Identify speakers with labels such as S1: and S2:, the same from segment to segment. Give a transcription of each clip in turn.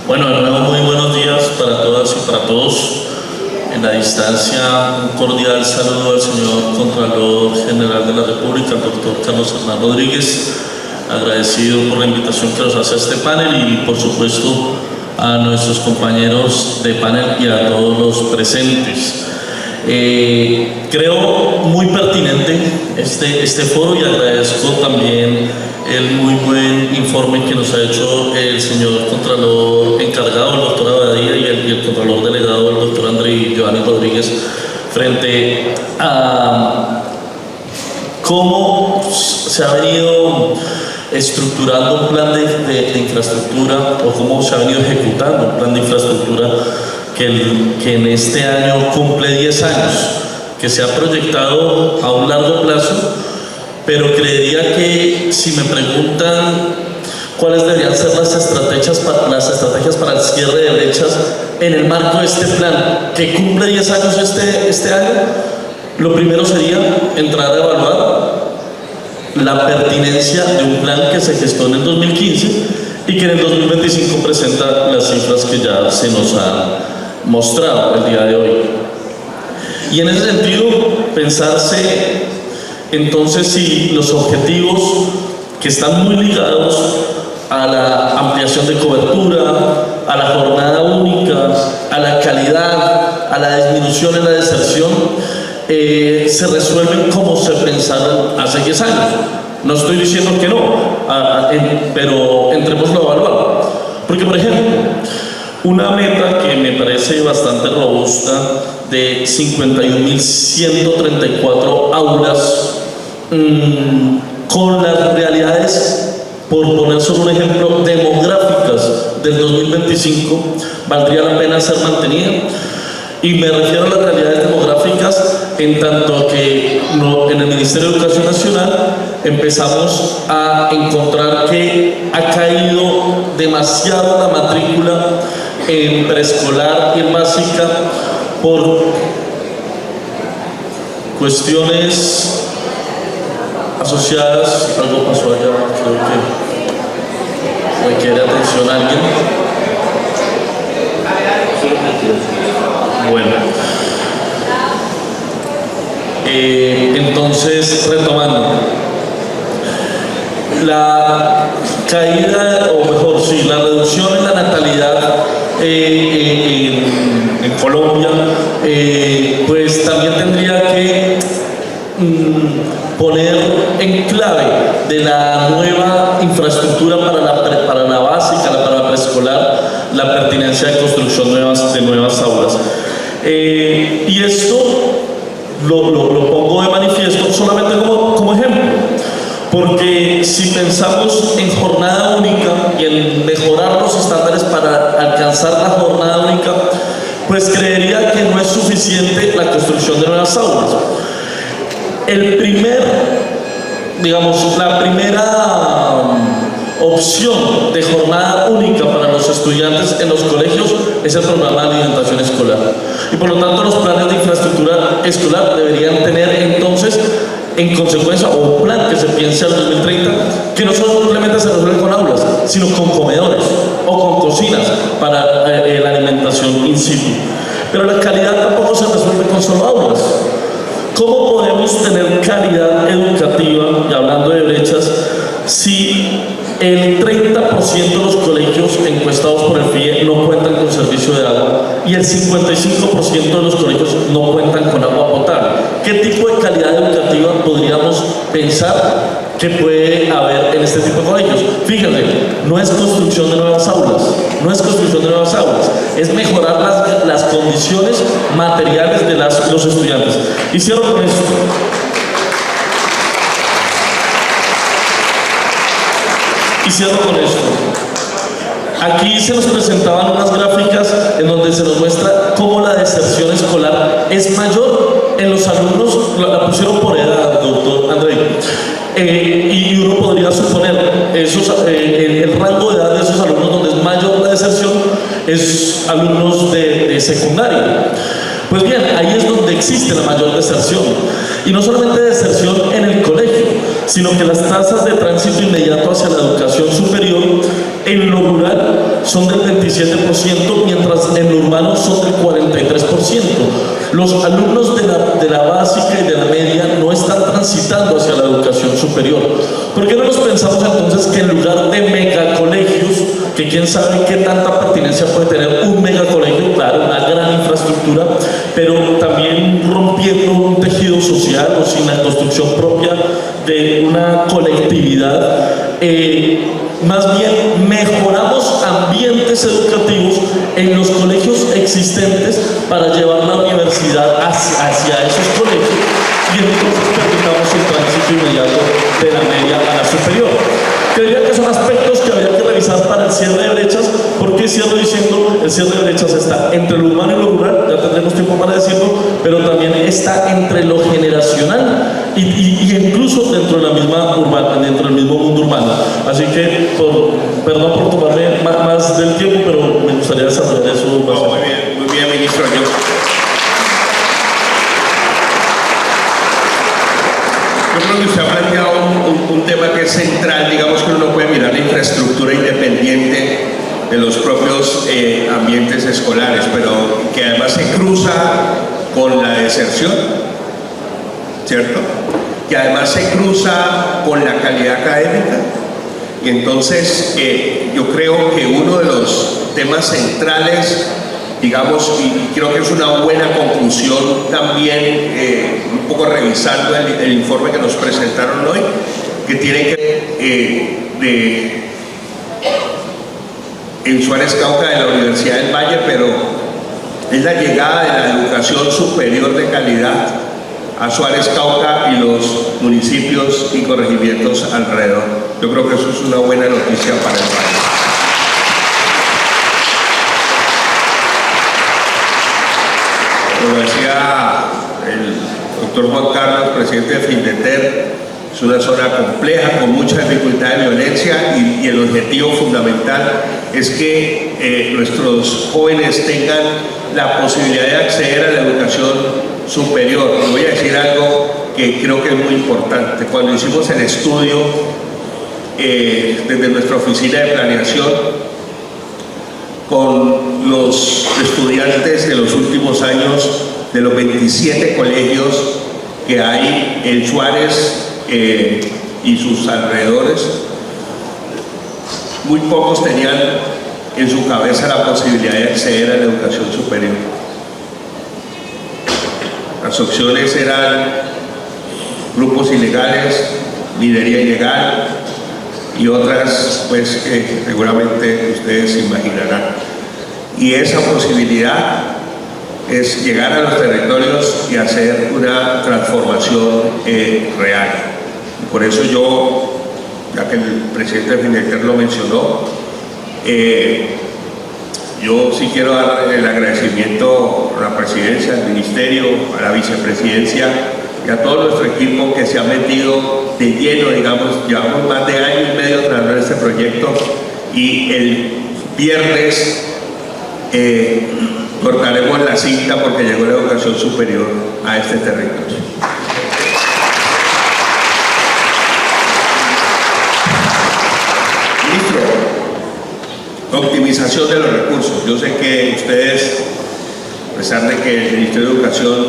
S1: Bueno, de nuevo muy buenos días para todas y para todos. En la distancia, un cordial saludo al señor Contralor General de la República, el doctor Carlos Hernán Rodríguez, agradecido por la invitación que nos hace a este panel y por supuesto a nuestros compañeros de panel y a todos los presentes. Creo muy pertinente este foro y agradezco también el muy buen informe que nos ha hecho el señor Contralor encargado, el doctor Abadía, y el Contralor delegado, el doctor André Giovanni Rodríguez, frente a cómo se ha venido estructurando un plan de infraestructura, o cómo se ha venido ejecutando un plan de infraestructura que en este año cumple 10 años, que se ha proyectado a un largo plazo, pero creería que si me preguntan cuáles deberían ser las estrategias para el cierre de brechas en el marco de este plan, que cumple 10 años este año, lo primero sería entrar a evaluar la pertinencia de un plan que se gestó en el 2015 y que en el 2025 presenta las cifras que ya se nos han mostrado el día de hoy. Y en ese sentido, pensarse entonces si los objetivos que están muy ligados a la ampliación de cobertura, a la jornada única, a la calidad, a la disminución en la deserción, se resuelven como se pensaron hace 10 años. No estoy diciendo que no, pero entrémoslo a evaluar. Porque, por ejemplo, una meta que me parece bastante robusta de 51.134 aulas con las realidades, por poner solo un ejemplo, demográficas del 2025, valdría la pena ser mantenida. Y me refiero a las realidades demográficas en tanto que en el Ministerio de Educación Nacional empezamos a encontrar que ha caído demasiado la matrícula en preescolar y en básica por cuestiones asociadas. Algo pasó allá, creo que requiere atención a alguien. Bueno, entonces, retomando, la caída, o mejor, sí, la reducción en la natalidad en Colombia, pues también tendría que poner en clave de la nueva infraestructura para la básica, para la preescolar, la pertinencia de construcción de nuevas aulas. Y esto lo pongo de manifiesto solamente como ejemplo, porque si pensamos en jornada única y en mejorar los estándares para alcanzar la jornada única, pues creería que no es suficiente la construcción de nuevas aulas. La primera opción de jornada única para los estudiantes en los colegios es el programa de alimentación escolar, y por lo tanto los planes de infraestructura escolar deberían tener entonces en consecuencia un plan que se piense al 2030 que no solo simplemente se resuelve con aulas, sino con comedores o con cocinas para la alimentación in situ. Pero la calidad tampoco se resuelve con solo aulas. ¿Cómo podemos tener calidad educativa, y hablando de brechas, si el 30% de los colegios encuestados por el FIE no cuentan con servicio de agua y el 55% de los colegios no cuentan con agua potable? ¿Qué tipo de calidad educativa podríamos pensar que puede haber en este tipo de colegios? Fíjense, no es construcción de nuevas aulas, es mejorar las condiciones materiales de los estudiantes. Y cierro con esto. Aquí se nos presentaban unas gráficas en donde se nos muestra cómo la deserción escolar es mayor en los alumnos, la pusieron por edad, doctor André, y uno podría suponer el rango de edad de esos alumnos donde es mayor la deserción es alumnos de secundaria. Pues bien, ahí es donde existe la mayor deserción. Y no solamente deserción en el colegio, sino que las tasas de tránsito inmediato hacia la educación superior en lo rural son del 27%, mientras en lo urbano son del 43%. Los alumnos de la básica y de la media no están transitando hacia la educación superior. ¿Por qué no nos pensamos entonces que en lugar de megacolegios, que quién sabe qué tanta pertinencia puede tener un megacolegio, claro, una gran infraestructura, pero también rompiendo un tejido social o sin la construcción propia de una colectividad, más bien mejoramos ambientes educativos en los colegios existentes para llevar la universidad hacia esos colegios y entonces permitamos el tránsito inmediato de la media a la superior? Creería que son aspectos que habría que revisar para el cierre de brechas. ¿Por qué cierro diciendo el cierre de brechas está entre lo urbano y lo rural? Ya tendremos tiempo para decirlo, pero también está entre lo generacional y incluso dentro de la misma urbana, dentro del mismo mundo urbano. Así que, perdón por tomarme más del tiempo, pero me gustaría desarrollar eso.
S2: No, muy bien, ministro. Yo creo que usted ha planteado un tema que es central, digamos que uno puede mirar la infraestructura independiente de los propios ambientes escolares, pero que además se cruza con la deserción, ¿cierto? Que además se cruza con la calidad académica. Y entonces yo creo que uno de los temas centrales, digamos, y creo que es una buena conclusión también, un poco revisando el informe que nos presentaron hoy, que tiene que ver en Suárez Cauca de la Universidad del Valle, pero es la llegada de la educación superior de calidad a Suárez Cauca y los municipios y corregimientos alrededor. Yo creo que eso es una buena noticia para el país. Como decía el doctor Juan Carlos, presidente de Findeter, es una zona compleja, con mucha dificultad de violencia y el objetivo fundamental es que nuestros jóvenes tengan la posibilidad de acceder a la educación superior. Y voy a decir algo que creo que es muy importante. Cuando hicimos el estudio desde nuestra oficina de planeación con los estudiantes de los últimos años de los 27 colegios que hay en Suárez y sus alrededores, muy pocos tenían en su cabeza la posibilidad de acceder a la educación superior. Las opciones eran grupos ilegales, minería ilegal y otras pues que seguramente ustedes imaginarán. Y esa posibilidad es llegar a los territorios y hacer una transformación real. Y por eso yo, ya que el presidente de Findeter lo mencionó, yo sí quiero dar el agradecimiento a la presidencia, al ministerio, a la vicepresidencia y a todo nuestro equipo que se ha metido de lleno, digamos, llevamos más de año y medio trabajando en este proyecto y el viernes cortaremos la cinta porque llegó la educación superior a este territorio. Optimización de los recursos. Yo sé que ustedes, a pesar de que el Ministerio de Educación,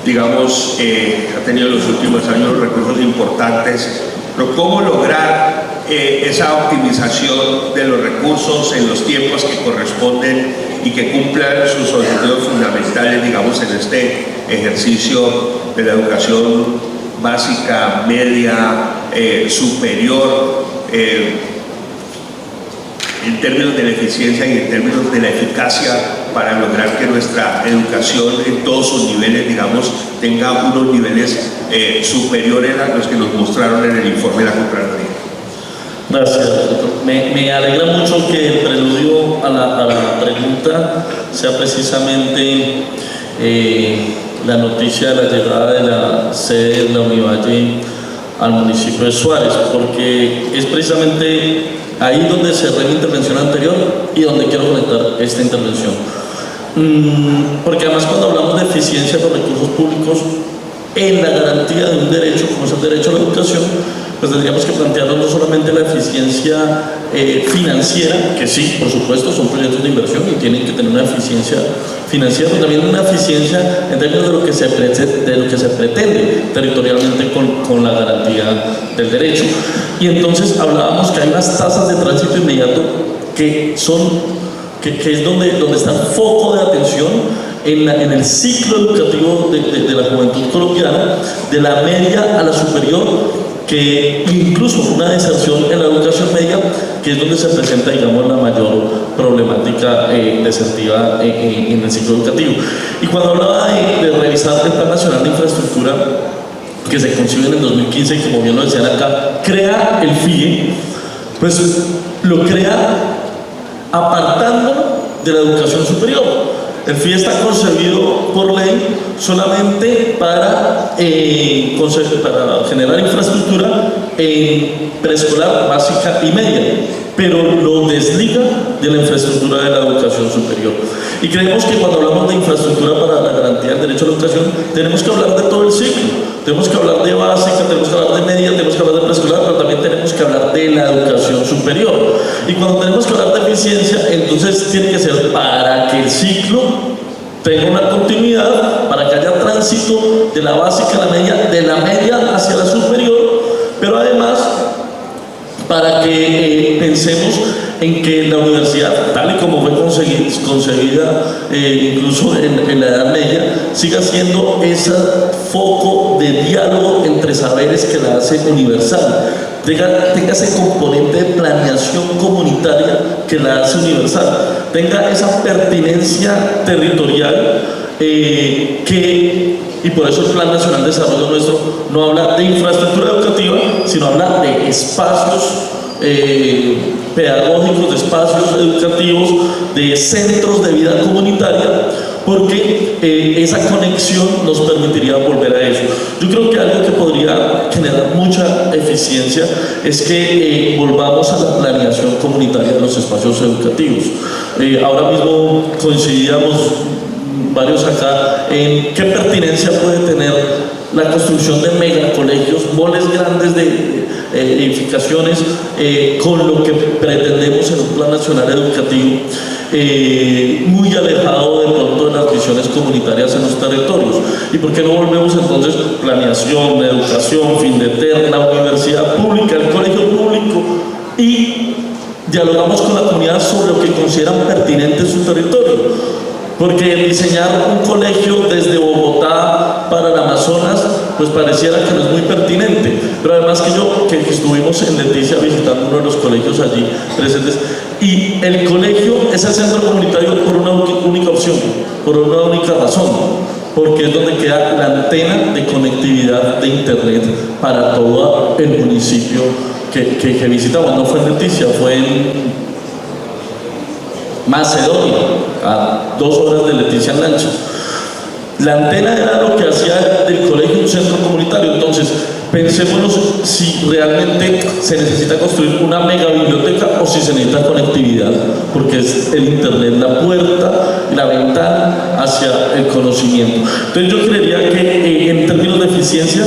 S2: digamos, ha tenido en los últimos años recursos importantes, pero ¿cómo lograr esa optimización de los recursos en los tiempos que corresponden y que cumplan sus objetivos fundamentales, digamos, en este ejercicio de la educación básica, media, superior, en términos de la eficiencia y en términos de la eficacia para lograr que nuestra educación en todos sus niveles, digamos, tenga unos niveles superiores a los que nos mostraron en el informe de la Contraloría?
S1: Gracias. Me alegra mucho que el preludio a la pregunta sea precisamente la noticia de la llegada de la sede de la Univalle al municipio de Suárez, porque es precisamente ahí donde cerré mi intervención anterior y donde quiero conectar esta intervención. Porque además cuando hablamos de eficiencia de los recursos públicos, en la garantía de un derecho, como es el derecho a la educación, pues tendríamos que plantearnos no solamente la eficiencia financiera, que sí, por supuesto, son proyectos de inversión y tienen que tener una eficiencia financiera, pero también una eficiencia en términos de lo que se pretende territorialmente con la garantía del derecho. Y entonces hablábamos que hay unas tasas de tránsito inmediato que es donde está el foco de atención en el ciclo educativo de la juventud colombiana, de la media a la superior, que incluso una deserción en la educación media, que es donde se presenta, digamos, la mayor problemática desertiva en el ciclo educativo. Y cuando hablaba de revisar el Plan Nacional de Infraestructura, que se concibe en el 2015, y como bien lo decían acá, crea el FIE, pues lo crea apartándolo de la educación superior. El FIE está concebido por ley solamente para generar infraestructura en preescolar, básica y media, pero lo desliga de la infraestructura de la educación superior. Y creemos que cuando hablamos de infraestructura para la garantía del derecho a la educación, tenemos que hablar de todo el ciclo. Tenemos que hablar de básica, tenemos que hablar de media, tenemos que hablar de preescolar, pero también tenemos que hablar de la educación superior. Y cuando tenemos que hablar de eficiencia, entonces tiene que ser para que el ciclo tenga una continuidad, para que haya tránsito de la básica a la media hacia la superior, pero además para que pensemos en que la universidad, tal y como fue concebida incluso en la Edad Media, siga siendo ese foco de diálogo entre saberes que la hace universal, tenga ese componente de planeación comunitaria que la hace universal, tenga esa pertinencia territorial y por eso el Plan Nacional de Desarrollo nuestro no habla de infraestructura educativa, sino habla de espacios pedagógicos, de espacios educativos, de centros de vida comunitaria, porque esa conexión nos permitiría volver a eso. Yo creo que algo que podría generar mucha eficiencia es que volvamos a la planeación comunitaria de los espacios educativos. Ahora mismo coincidíamos varios acá en qué pertinencia puede tener la construcción de megacolegios, moles grandes de edificaciones, con lo que pretendemos en un plan nacional educativo, muy alejado de pronto de las visiones comunitarias en los territorios. ¿Y por qué no volvemos entonces planeación, educación, fin de eterna, universidad pública, el colegio público, y dialogamos con la comunidad sobre lo que consideran pertinente en su territorio? Porque diseñar un colegio desde Bogotá para el Amazonas, pues pareciera que no es muy pertinente. Pero además que estuvimos en Leticia visitando uno de los colegios allí presentes, y el colegio es el centro comunitario por una única opción, por una única razón, porque es donde queda la antena de conectividad de internet para todo el municipio que visitamos. No fue en Leticia, fue en Macedonia, a 2 horas de Leticia en lancha. La antena era lo que hacía del colegio un centro comunitario. Entonces, pensémonos si realmente se necesita construir una mega biblioteca o si se necesita conectividad, porque es el internet la puerta, la ventana hacia el conocimiento. Entonces yo creería que en términos de eficiencia,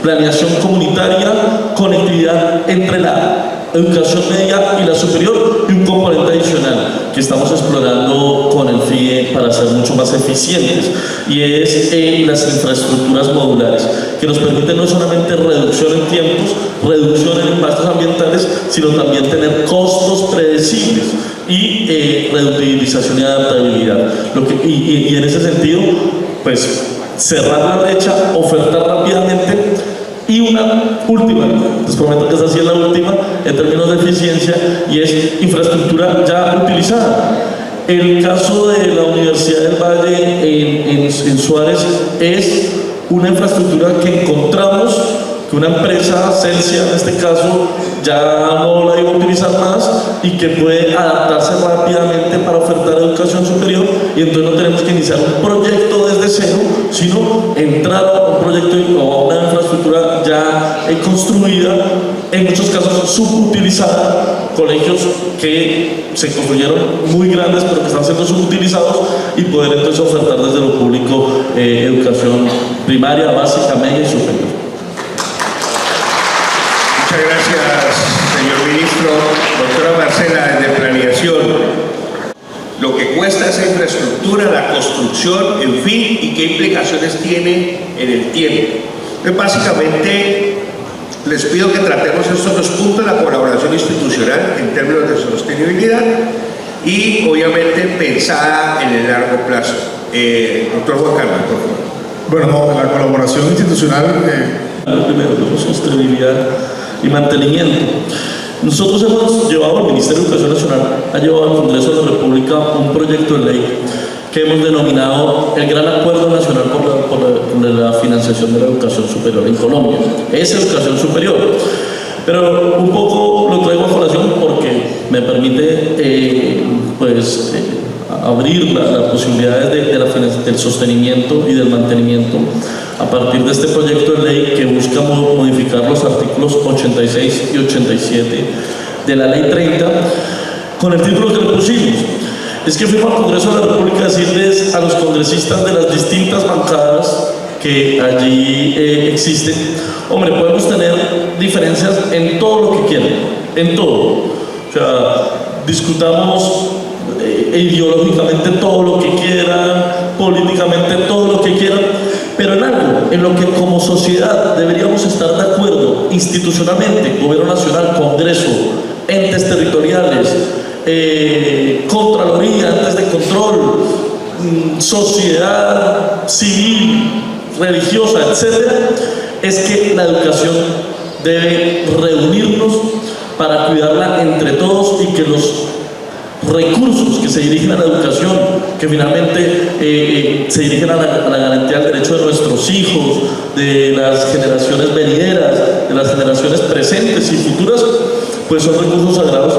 S1: planeación comunitaria, conectividad entre la educación media y la superior, y un componente adicional que estamos explorando con el FIE para ser mucho más eficientes, y es las infraestructuras modulares, que nos permiten no solamente reducción en tiempos, reducción en impactos ambientales, sino también tener costos predecibles y reutilización y adaptabilidad. Y en ese sentido, pues cerrar la brecha, ofertar rápidamente. Y una última, les prometo que esa sí es la última en términos de eficiencia, y es infraestructura ya utilizada. El caso de la Universidad del Valle en Suárez es una infraestructura que encontramos que una empresa, Celsia en este caso, ya no la iba a utilizar más y que puede adaptarse rápidamente para ofertar educación superior, y entonces no tenemos que iniciar un proyecto desde cero, sino entrar a un proyecto o a una infraestructura ya construida, en muchos casos subutilizada, colegios que se construyeron muy grandes pero que están siendo subutilizados, y poder entonces ofertar desde lo público educación primaria, básica, media y superior.
S2: Muchas gracias, señor ministro. Doctora Marcela, desde Planeación, lo que cuesta esa infraestructura, la construcción, en fin, y qué implicaciones tiene en el tiempo. Entonces, básicamente, les pido que tratemos estos dos puntos, la colaboración institucional en términos de sostenibilidad y, obviamente, pensada en el largo plazo. Doctor Juan Carlos, por favor.
S3: Bueno, la colaboración institucional...
S1: Primero, sostenibilidad y mantenimiento. Nosotros hemos llevado, el Ministerio de Educación Nacional ha llevado al Congreso de la República un proyecto de ley que hemos denominado el Gran Acuerdo Nacional por la financiación de la educación superior en Colombia. Es educación superior. Pero un poco lo traigo a colación porque me permite abrir las posibilidades del sostenimiento y del mantenimiento a partir de este proyecto de ley que busca modificar los artículos 86 y 87 de la Ley 30 con el título que le pusimos. Es que fuimos al Congreso de la República a decirles a los congresistas de las distintas bancadas que allí existen: hombre, podemos tener diferencias en todo lo que quieran, en todo. O sea, discutamos ideológicamente todo lo que quieran, políticamente todo lo que quieran, pero en algo en lo que como sociedad deberíamos estar de acuerdo institucionalmente, gobierno nacional, Congreso, entes territoriales, Contraloría, entes de control, sociedad civil, religiosa, etcétera, es que la educación debe reunirnos para cuidarla entre todos y que los recursos que se dirigen a la educación, que finalmente se dirigen a la garantía del derecho de nuestros hijos, de las generaciones venideras, de las generaciones presentes y futuras, pues son recursos sagrados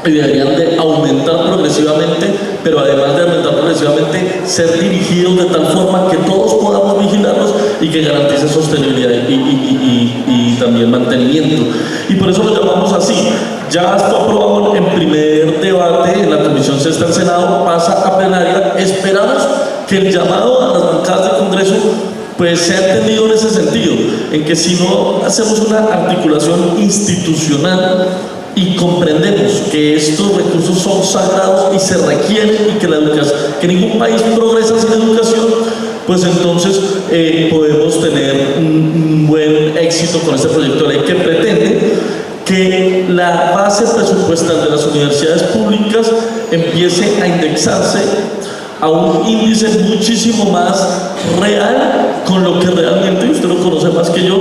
S1: y deberían de aumentar progresivamente, pero además de aumentar progresivamente, ser dirigidos de tal forma que todos podamos vigilarlos y que garantice sostenibilidad y también mantenimiento. Y por eso lo llamamos así. Ya está aprobado en primer debate en la Comisión Sexta del Senado, pasa a plenaria. Esperamos que el llamado a las bancadas del Congreso pues sea entendido en ese sentido, en que si no hacemos una articulación institucional y comprendemos que estos recursos son sagrados y se requieren, y que la educación, que ningún país progresa sin educación, pues entonces podemos tener un buen éxito con este proyecto de ley que pretende que la base presupuestal de las universidades públicas empiece a indexarse a un índice muchísimo más real con lo que realmente, y usted lo conoce más que yo,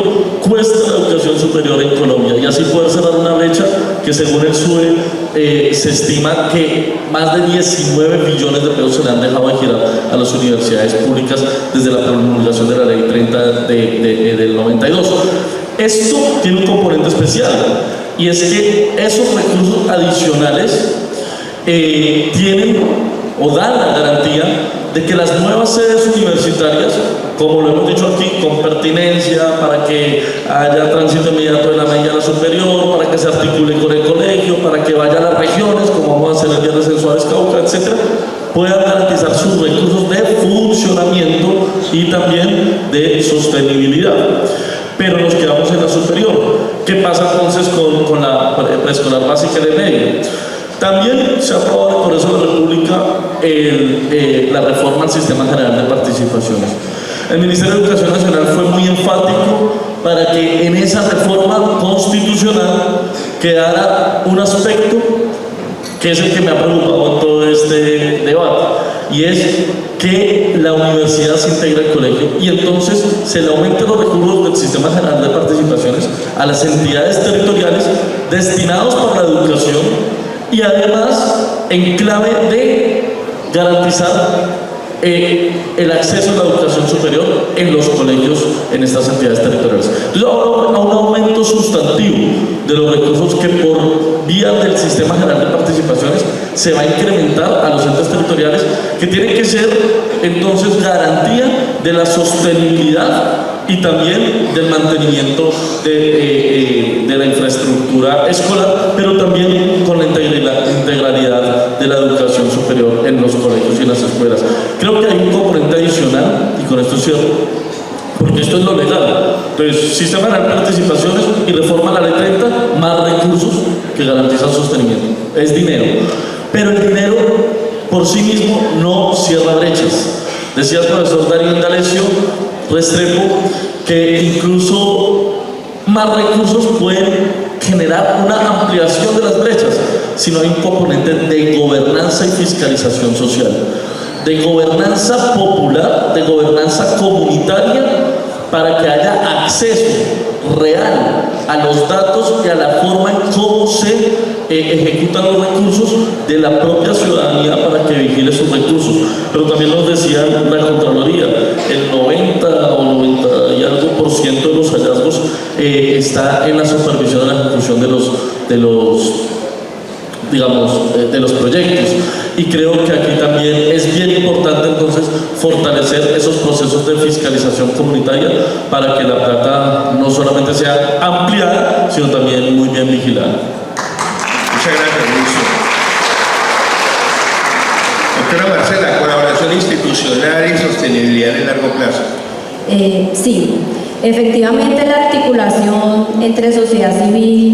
S1: cuesta la educación superior en Colombia, y así poder cerrar una brecha que según el SUE se estima que más de 19 billones de pesos se le han dejado de girar a las universidades públicas desde la promulgación de la Ley 30 del 92. Esto tiene un componente especial, y es que esos recursos adicionales tienen o dan la garantía de que las nuevas sedes universitarias, como lo hemos dicho aquí, con pertinencia, para que haya tránsito inmediato de la media a la superior, para que se articule con el colegio, para que vaya a las regiones, como vamos a hacer el Viernes en Suárez Cauca, etc., puedan garantizar sus recursos de funcionamiento y también de sostenibilidad. Pero nos quedamos en la superior. ¿Qué pasa entonces con la preescolar básica de media? También se ha aprobado en el Congreso de la República la reforma al Sistema General de Participaciones. El Ministerio de Educación Nacional fue muy enfático para que en esa reforma constitucional quedara un aspecto que es el que me ha preocupado en todo este debate, y es que la universidad se integra al colegio y entonces se le aumenten los recursos del Sistema General de Participaciones a las entidades territoriales destinados para la educación, y además en clave de garantizar el acceso a la educación superior en los colegios en estas entidades territoriales. Entonces, a un aumento sustantivo de los recursos que por vía del Sistema General de Participaciones se va a incrementar a los entes territoriales, que tienen que ser entonces garantía de la sostenibilidad y también del mantenimiento de la infraestructura escolar, pero también con la integralidad de la educación superior en los colegios y en las escuelas. Creo que hay un componente adicional, y con esto cierro, porque esto es lo legal. Entonces, Sistema de Participaciones y reforma la ley 30, más recursos que garantizan sostenimiento. Es dinero. Pero el dinero por sí mismo no cierra brechas. Decía el profesor Darío Indalecio Restrepo que incluso más recursos pueden generar una ampliación de las brechas si no hay un componente de gobernanza y fiscalización social, de gobernanza popular, de gobernanza comunitaria, para que haya acceso real a los datos y a la forma en cómo se ejecutan los recursos de la propia ciudadanía para que vigile sus recursos. Pero también nos decía la Contraloría, el 90 o 90 y algo por ciento de los hallazgos está en la supervisión de la ejecución de los proyectos, y creo que aquí también es bien importante entonces fortalecer esos procesos de fiscalización comunitaria para que la plata no solamente sea ampliada, sino también muy bien vigilada.
S2: Muchas gracias, Luis. Doctora Marcela, colaboración institucional y sostenibilidad en el largo plazo.
S3: Sí, efectivamente la articulación entre sociedad civil